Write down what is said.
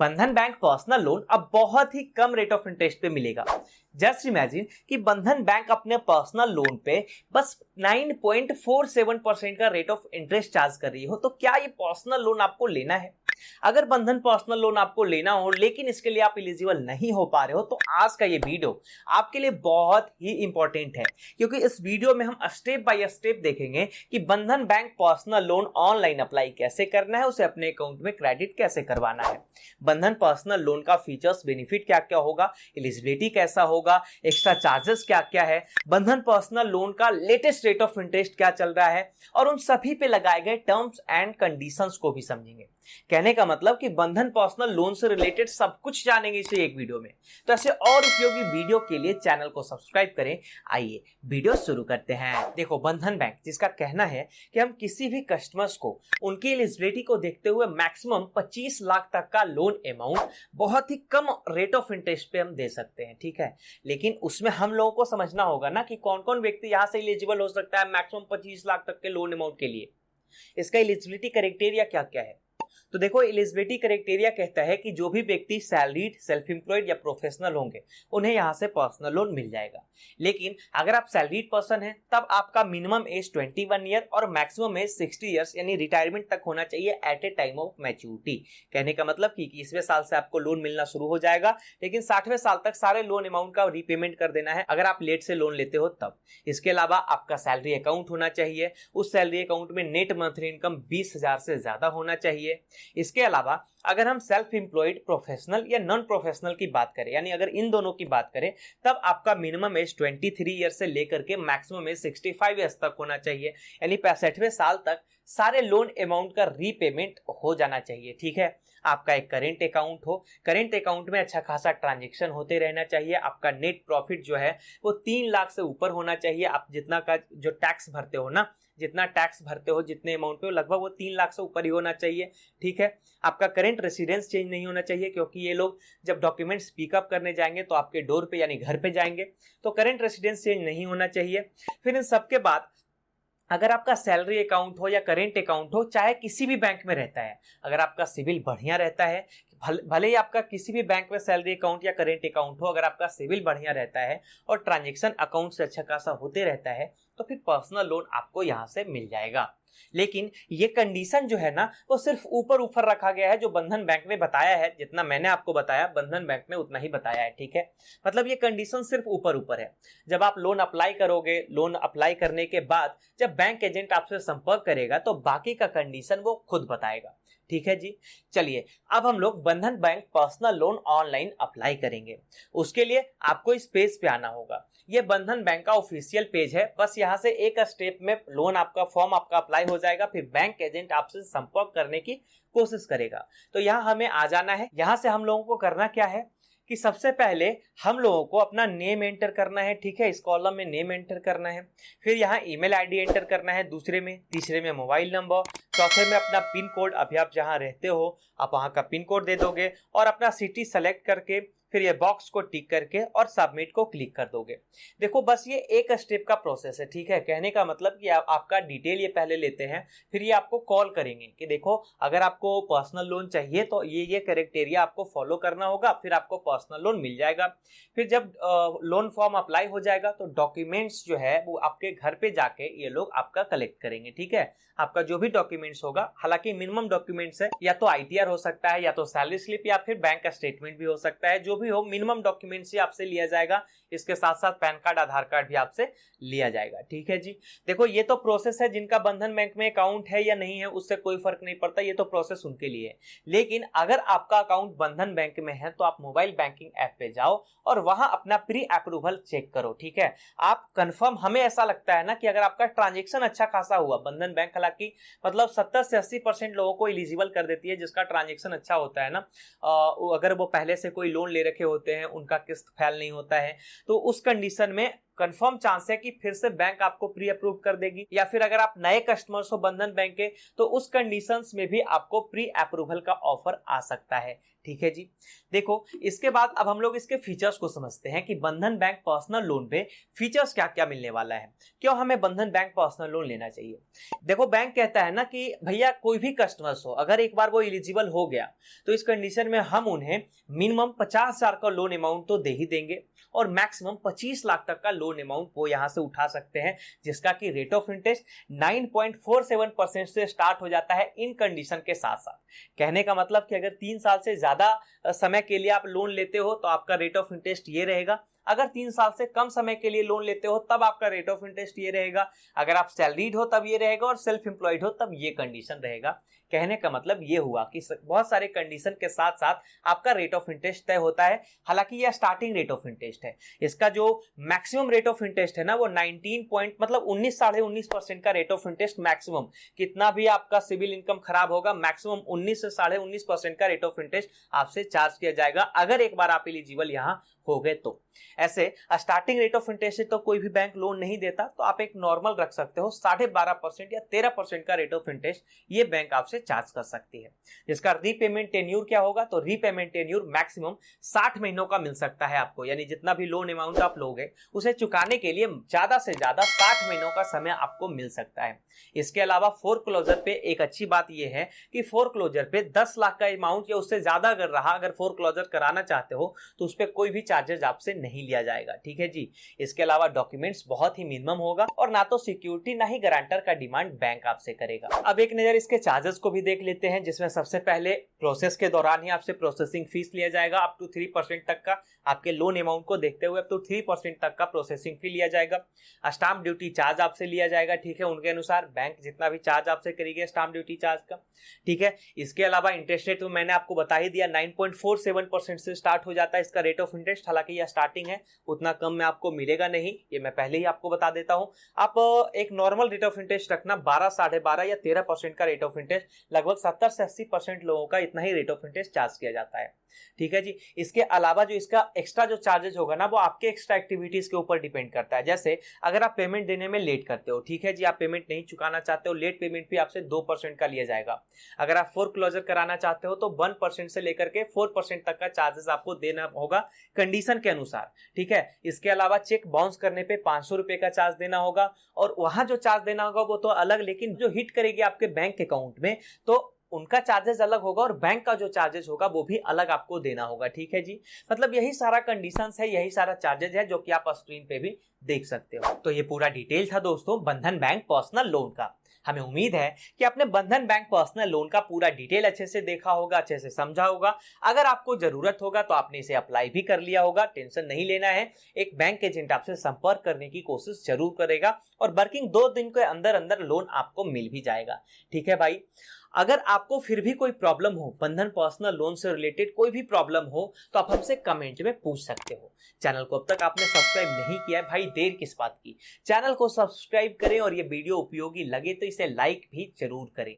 बंधन bank personal loan अब बहुत ही कम रेट ऑफ इंटरेस्ट पे मिलेगा। जस्ट इमेजिन कि बंधन बैंक अपने पर्सनल लोन पे बस 9.47% का रेट ऑफ इंटरेस्ट चार्ज कर रही हो, तो क्या ये पर्सनल लोन आपको लेना है? अगर बंधन पर्सनल लोन आपको लेना हो लेकिन इसके लिए आप एलिजिबल नहीं हो पा रहे हो, तो आज का ये वीडियो आपके लिए बहुत ही इंपॉर्टेंट है, क्योंकि इस वीडियो में हम स्टेप बाय स्टेप देखेंगे कि बंधन bank personal loan online apply कैसे करना है, उसे अपने अकाउंट में क्रेडिट कैसे करवाना है, बंधन पर्सनल लोन का फीचर्स बेनिफिट क्या क्या होगा, एलिजिबिलिटी कैसा होगा, एक्स्ट्रा चार्जेस क्या क्या है, बंधन पर्सनल लोन का लेटेस्ट रेट ऑफ इंटरेस्ट क्या चल रहा है, और उन सभी पे लगाए गए टर्म्स एंड कंडीशंस को भी समझेंगे। कहने का मतलब कि बंधन पर्सनल लोन से रिलेटेड सब कुछ जानेंगे इसे एक वीडियो में। तो ऐसे और उपयोगी वीडियो के लिए चैनल को सब्सक्राइब करें। आइए वीडियो शुरू करते हैं। देखो, बंधन बैंक जिसका कहना है कि हम किसी भी कस्टमर्स को उनकी एलिजिबिलिटी को देखते हुए मैक्सिमम 25 लाख तक का लोन अमाउंट बहुत ही कम रेट ऑफ इंटरेस्ट पे हम दे सकते हैं, ठीक है। लेकिन उसमें हम लोगों को समझना होगा ना कि कौन कौन व्यक्ति यहां से एलिजिबल हो सकता है मैक्सिमम 25 लाख तक के लोन अमाउंट के लिए। इसका एलिजिबिलिटी क्राइटेरिया क्या क्या है? तो देखो, एलिजिबिलिटी क्राइटेरिया कहता है कि जो भी व्यक्ति सैलरीड, सेल्फ एम्प्लॉयड या प्रोफेशनल होंगे उन्हें यहां से पर्सनल लोन मिल जाएगा। लेकिन अगर आप सैलरीड पर्सन हैं तब आपका मिनिमम एज 21 ईयर और मैक्सिमम एज 60 ईयर्स यानी रिटायरमेंट तक होना चाहिए at a time of maturity. कहने का मतलब कि 21वें साल से आपको लोन मिलना शुरू हो जाएगा, लेकिन 60वें साल तक सारे लोन अमाउंट का रीपेमेंट कर देना है अगर आप लेट से लोन लेते हो तब। इसके अलावा आपका सैलरी अकाउंट होना चाहिए, उस सैलरी अकाउंट में नेट मंथली इनकम 20,000 से ज्यादा होना चाहिए। इसके अलावा अगर हम सेल्फ एम्प्लॉयड, प्रोफेशनल या नॉन प्रोफेशनल की बात करें, यानी अगर इन दोनों की बात करें, तब आपका मिनिमम एज 23 ईयर से लेकर के मैक्सिमम एज 65 ईयर्स तक होना चाहिए, यानी 65वें साल तक सारे लोन अमाउंट का रीपेमेंट हो जाना चाहिए, ठीक है। आपका एक करेंट अकाउंट हो, करेंट अकाउंट में अच्छा खासा ट्रांजैक्शन होते रहना चाहिए। आपका नेट प्रॉफिट जो है वो 3 लाख से ऊपर होना चाहिए। आप जितना का जो टैक्स भरते हो ना, जितना टैक्स भरते हो, जितने अमाउंट पे, लगभग वो 3 लाख से ऊपर ही होना चाहिए, ठीक है। आपका करंट रेसिडेंस चेंज नहीं होना चाहिए, क्योंकि ये लोग जब डॉक्यूमेंट्स पिकअप करने जाएंगे तो आपके डोर पे यानी घर पे जाएंगे, तो करंट रेसिडेंस चेंज नहीं होना चाहिए। फिर इन सबके बाद अगर आपका सैलरी अकाउंट हो या करेंट अकाउंट हो, चाहे किसी भी बैंक में रहता है, अगर आपका सिविल बढ़िया रहता है, भले ही आपका किसी भी बैंक में सैलरी अकाउंट या करेंट अकाउंट हो, अगर आपका सिविल बढ़िया रहता है और ट्रांजैक्शन अकाउंट से अच्छा खासा होते रहता है, तो फिर पर्सनल लोन आपको यहां से मिल जाएगा। लेकिन ये कंडीशन जो है ना, वो सिर्फ ऊपर ऊपर रखा गया है। जो बंधन बैंक ने बताया है, जितना मैंने आपको बताया, बंधन बैंक ने उतना ही बताया है, ठीक है। मतलब ये कंडीशन सिर्फ ऊपर ऊपर है। जब आप लोन अप्लाई करोगे, लोन अप्लाई करने के बाद जब बैंक एजेंट आपसे संपर्क करेगा तो बाकी का कंडीशन वो खुद बताएगा, ठीक है जी। चलिए, अब हम लोग बंधन bank personal loan online apply करेंगे। उसके लिए आपको इस पेज पे आना होगा। ये बंधन बैंक का ऑफिशियल पेज है। बस यहाँ से एक स्टेप में लोन आपका फॉर्म आपका अप्लाई हो जाएगा, फिर बैंक एजेंट आपसे संपर्क करने की कोशिश करेगा। तो यहाँ हमें आ जाना है। यहाँ से हम लोगों को करना क्या है कि सबसे पहले हम लोगों को अपना नेम एंटर करना है, ठीक है। इस कॉलम में नेम एंटर करना है, फिर यहाँ ईमेल आईडी एंटर करना है, दूसरे में, तीसरे में मोबाइल नंबर, चौथे में अपना पिन कोड, अभी आप जहाँ रहते हो आप वहाँ का पिन कोड दे दोगे, और अपना सिटी सेलेक्ट करके फिर ये बॉक्स को टिक करके और सबमिट को क्लिक कर दोगे। देखो, बस ये एक स्टेप का प्रोसेस है, ठीक है। कहने का मतलब कि आपका डिटेल ये पहले लेते हैं, फिर ये आपको कॉल करेंगे कि देखो, अगर आपको पर्सनल लोन चाहिए तो ये क्राइटेरिया आपको फॉलो करना होगा, फिर आपको पर्सनल लोन मिल जाएगा। फिर जब लोन फॉर्म अप्लाई हो जाएगा तो डॉक्यूमेंट्स जो है वो आपके घर पे जाके ये लोग आपका कलेक्ट करेंगे, ठीक है। आपका जो भी डॉक्यूमेंट्स होगा, हालांकि मिनिमम डॉक्यूमेंट्स है, या तो ITR हो सकता है, या तो सैलरी स्लिप, या फिर बैंक स्टेटमेंट भी हो सकता है। जो भी हो, मिनिमम डॉक्यूमेंट्स ही आपसे लिया जाएगा। इसके साथ साथ पैन कार्ड, आधार कार्ड भी आपसे लिया जाएगा, ठीक है जी। देखो, ये तो प्रोसेस है। जिनका बंधन बैंक में अकाउंट है या नहीं है उससे कोई फर्क नहीं पड़ता, ये तो प्रोसेस उनके लिए है। लेकिन अगर आपका अकाउंट बंधन बैंक में है तो आप मोबाइल बैंकिंग ऐप पे जाओ और वहां अपना प्री अप्रूवल चेक करो, ठीक है। आप कंफर्म, हमें ऐसा लगता है ना कि अगर आपका ट्रांजेक्शन अच्छा खासा हुआ, बंधन बैंक हालांकि मतलब 70 से 80% लोगों को एलिजिबल कर देती है जिसका ट्रांजेक्शन अच्छा होता है ना। अगर वो पहले से कोई लोन ले रखे होते हैं, उनका किस्त फेल नहीं होता है, तो उस कंडीशन में कंफर्म चांस है कि फिर से बैंक आपको प्री अप्रूव कर देगी, या फिर अगर आप नए कस्टमर्स हो बंधन बैंक के तो उस कंडीशंस में भी आपको प्री अप्रूवल का ऑफर आ सकता है। ठीक है जी। देखो इसके बाद अब हम लोग इसके फीचर्स को समझते हैं कि बंधन बैंक पर्सनल लोन पे फीचर्स क्या क्या मिलने वाला है, क्यों हमें बंधन बैंक पर्सनल लोन लेना चाहिए। देखो बैंक कहता है ना कि भैया कोई भी कस्टमर्स हो अगर एक बार वो एलिजिबल हो गया तो इस कंडीशन में हम उन्हें मिनिमम 50,000 का लोन अमाउंट तो दे ही देंगे और मैक्सिमम 25 लाख तक का लोन अमाउंट वो यहां से उठा सकते हैं, जिसका कि रेट ऑफ इंटरेस्ट 9.47% से स्टार्ट हो जाता है इन कंडीशन के साथ साथ। कहने का मतलब कि अगर 3 साल से ज्यादा समय के लिए आप लोन लेते हो तो आपका रेट ऑफ इंटरेस्ट ये रहेगा, अगर 3 साल से कम समय के लिए लोन लेते हो तब आपका रेट ऑफ इंटरेस्ट ये रहेगा, अगर आप सैलरीड हो तब ये रहेगा और सेल्फ एम्प्लॉयड हो तब ये कंडीशन रहेगा। कहने का मतलब ये हुआ कि बहुत सारे कंडीशन के साथ साथ आपका रेट ऑफ इंटरेस्ट तय होता है। हालांकि यह स्टार्टिंग रेट ऑफ इंटरेस्ट है, इसका जो मैक्सिमम रेट ऑफ इंटरेस्ट है ना वो 19% का रेट ऑफ इंटरेस्ट मैक्सिमम, कितना भी आपका सिविल इनकम खराब होगा मैक्सिमम 19 से 19.5% का रेट ऑफ इंटरेस्ट आपसे चार्ज किया जाएगा अगर एक बार आप एलिजिबल यहां हो गए तो। ऐसे स्टार्टिंग रेट ऑफ इंटरेस्ट से तो कोई भी बैंक लोन नहीं देता, तो आप एक नॉर्मल रख सकते हो 12.5% या 13% का रेट ऑफ इंटरेस्ट ये बैंक आपसे चार्ज कर सकती है। जिसका रीपेमेंट टेन्यूर क्या होगा, तो रीपेमेंट टेन्यूर मैक्सिमम 60 महीनों का मिल सकता है आपको, यानी जितना भी लोन अमाउंट आप लोगे उसे चुकाने के लिए ज्यादा से ज्यादा 60 महीनों का समय आपको मिल सकता है। इसके अलावा फोरक्लोजर पे एक अच्छी बात यह है कि फोरक्लोजर पे 10 लाख का अमाउंट या उससे ज्यादा अगर रहा, अगर फोरक्लोजर कराना चाहते हो तो उस पर कोई भी चार्जेस आपसे नहीं लिया जाएगा। ठीक है जी। इसके अलावा डॉक्यूमेंट्स बहुत ही मिनिमम होगा और ना तो सिक्योरिटी ना ही गारंटर का डिमांड बैंक आपसे करेगा। अब एक नजर इसके चार्जेस को भी देख लेते हैं, जिसमें सबसे पहले प्रोसेस के दौरान ही आपसे प्रोसेसिंग फीस लिया जाएगा अप टू 3% तक का, आपके लोन अमाउंट को देखते हुए अप टू 3% तक का प्रोसेसिंग फी लिया जाएगा। स्टाम्प ड्यूटी चार्ज आपसे लिया जाएगा, ठीक है, उनके अनुसार बैंक जितना भी चार्ज आपसे करेगी स्टाम्प ड्यूटी चार्ज का। ठीक है। इसके अलावा इंटरेस्ट रेट तो मैंने आपको बता ही दिया, 9.47% से स्टार्ट हो जाता है इसका रेट ऑफ इंटरेस्ट। हालांकि यह स्टार्टिंग है, उतना कम में आपको मिलेगा नहीं, ये मैं पहले ही आपको बता देता हूं। आप एक नॉर्मल रेट ऑफ इंटरेस्ट रखना 12, 12.5 या 13% का रेट ऑफ इंटरेस्ट, लगभग 70 से 80% लोगों का इतना ही रेट ऑफ इंटरेस्ट चार्ज किया जाता है। ठीक है जी। इसके अलावा जो इसका एक्स्ट्रा जो चार्जेस होगा ना वो आपके एक्स्ट्रा एक्टिविटीज के ऊपर डिपेंड करता है। जैसे अगर आप पेमेंट देने में लेट करते हो, ठीक है जी, आप पेमेंट नहीं चुकाना चाहते हो, लेट पेमेंट भी आपसे 2% का लिया जाएगा। अगर आप फोरक्लोजर कराना चाहते हो तो 1% से लेकर के 4% तक का चार्जेस आपको देना होगा कंडीशन के अनुसार। ठीक है। इसके अलावा चेक बाउंस करने पे 500 रुपए का चार्ज देना होगा और वहां जो चार्ज देना होगा वो तो अलग, लेकिन जो हिट करेगी आपके बैंक अकाउंट में तो उनका चार्जेस अलग होगा और बैंक का जो चार्जेस होगा वो भी अलग आपको देना होगा। ठीक है जी। मतलब यही सारा कंडीशंस है, यही सारा चार्जेस है जो कि आप स्क्रीन पे भी देख सकते हो। तो ये पूरा डिटेल था दोस्तों बंधन बैंक पर्सनल लोन का। हमें उम्मीद है कि आपने बंधन बैंक पर्सनल लोन का पूरा डिटेल अच्छे से देखा होगा, अच्छे से समझा होगा। अगर आपको जरूरत होगा तो आपने इसे अप्लाई भी कर लिया होगा, टेंशन नहीं लेना है। एक बैंक एजेंट आपसे संपर्क करने की कोशिश जरूर करेगा और वर्किंग 2 दिन के अंदर अंदर लोन आपको मिल भी जाएगा। ठीक है भाई। अगर आपको फिर भी कोई प्रॉब्लम हो, बंधन पर्सनल लोन से रिलेटेड कोई भी प्रॉब्लम हो, तो आप हमसे कमेंट में पूछ सकते हो। चैनल को अब तक आपने सब्सक्राइब नहीं किया है भाई, देर किस बात की, चैनल को सब्सक्राइब करें और ये वीडियो उपयोगी लगे तो इसे लाइक भी जरूर करें।